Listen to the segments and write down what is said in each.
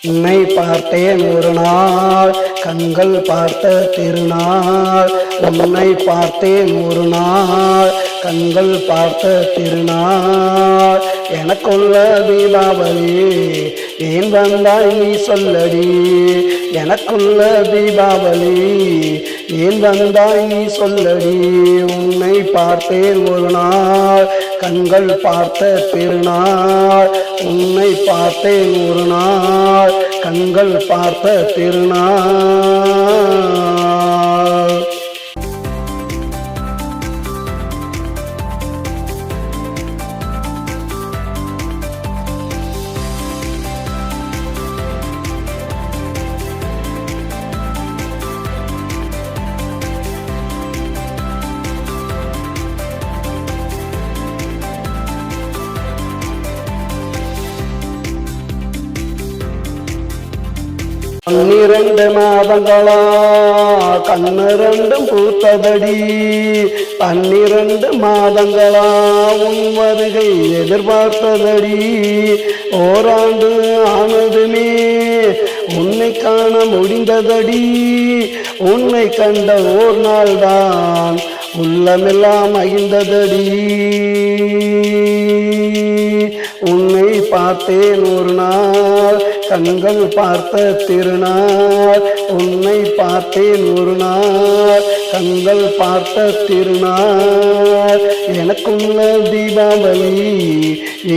உன்னை பார்த்தேன் ஒரு நாள் கண்கள் பார்த்த திருநாள். உன்னை பார்த்தேன் ஒரு நாள் கண்கள் பார்த்த திருநாள். எனக்குள்ள தீபாவளி ஏன் வந்தாய் நீ சொல்லடி. எனக்குள்ள தீபாவளி ஏன் வந்தாய் நீ சொல்லடி. உன்னை பார்த்தேன் ஒரு நாள் கண்கள் பார்த்த திருநாள். உன்னை பார்த்தேன் ஒரு நாள் கண்கள் பார்த்த திருநாள். பன்னிரண்டு மாதங்களா கண்ணிரண்டும் பூத்ததடி. 12 மாதங்களா உன் வருகை எதிர்பார்த்ததடி. ஓராண்டு ஆனதுமே உன்னை காண முடிந்ததடி. உன்னை கண்ட ஓர் நாள் தான் உள்ளமெல்லாம் மகிழ்ந்ததடி. உன்னை பார்த்தேன் ஒரு நாள் கண்கள் பார்த்த திருநாள். உன்னை பார்த்தேன் ஒரு நாள் கண்கள் பார்த்த திருநாள். எனக்குள்ள தீபாவளி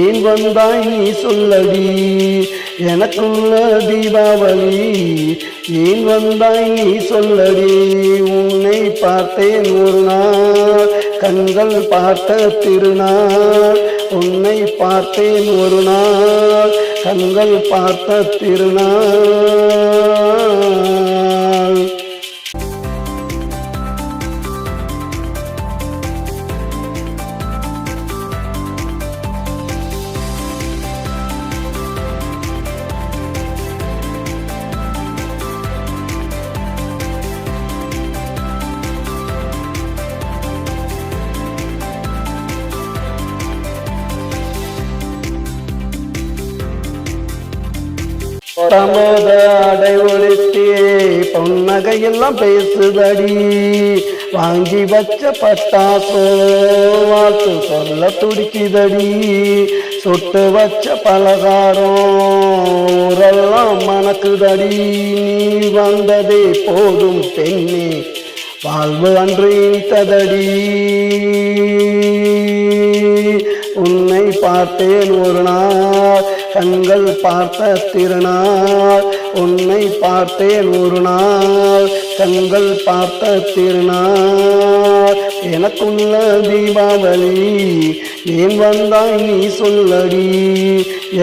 ஏன் வந்தாய் நீ சொல்லடி. எனக்குள்ள தீபாவளி ஏன் வந்தாய் நீ சொல்லடி. உன்னை பார்த்தேன் ஒரு நாள் கண்கள் பார்த்த திருநாள். உன்னை பார்த்தேன் ஒரு நாள் கண்கள் பார்த்த திருநாள். பரமோத அடை ஒழித்தே பொன்னகையெல்லாம் பேசுதடி. வாங்கி வச்ச பட்டாசோ வாழ்த்து சொல்ல துடிக்குதடி. சுட்டு வச்ச பலகாரம் ஊரெல்லாம் மணக்குதடி. நீ வந்ததே போதும் பெண்ணே வாழ்வு அன்று இனித்ததடி. உன்னை பார்த்தேன் ஒரு நாள் கண்கள் பார்த்த திருநாள். உன்னை பார்த்தேன் ஒரு நாள் கண்கள் பார்த்த திருநாள். எனக்குள்ள தீபாவளி ஏன் வந்தாய் நீ சொல்லடி.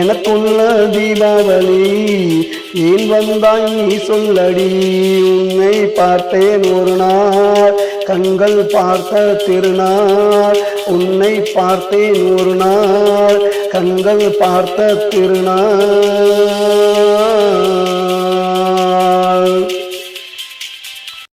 எனக்குள்ள தீபாவளி ஏன் வந்தாய் நீ சொல்லடி. உன்னை பார்த்தேன் ஒரு நாள் கண்கள் பார்த்த திருநாள். உன்னை பார்த்தேன் ஒரு நாள் கண்கள் பார்த்த திருநாள்.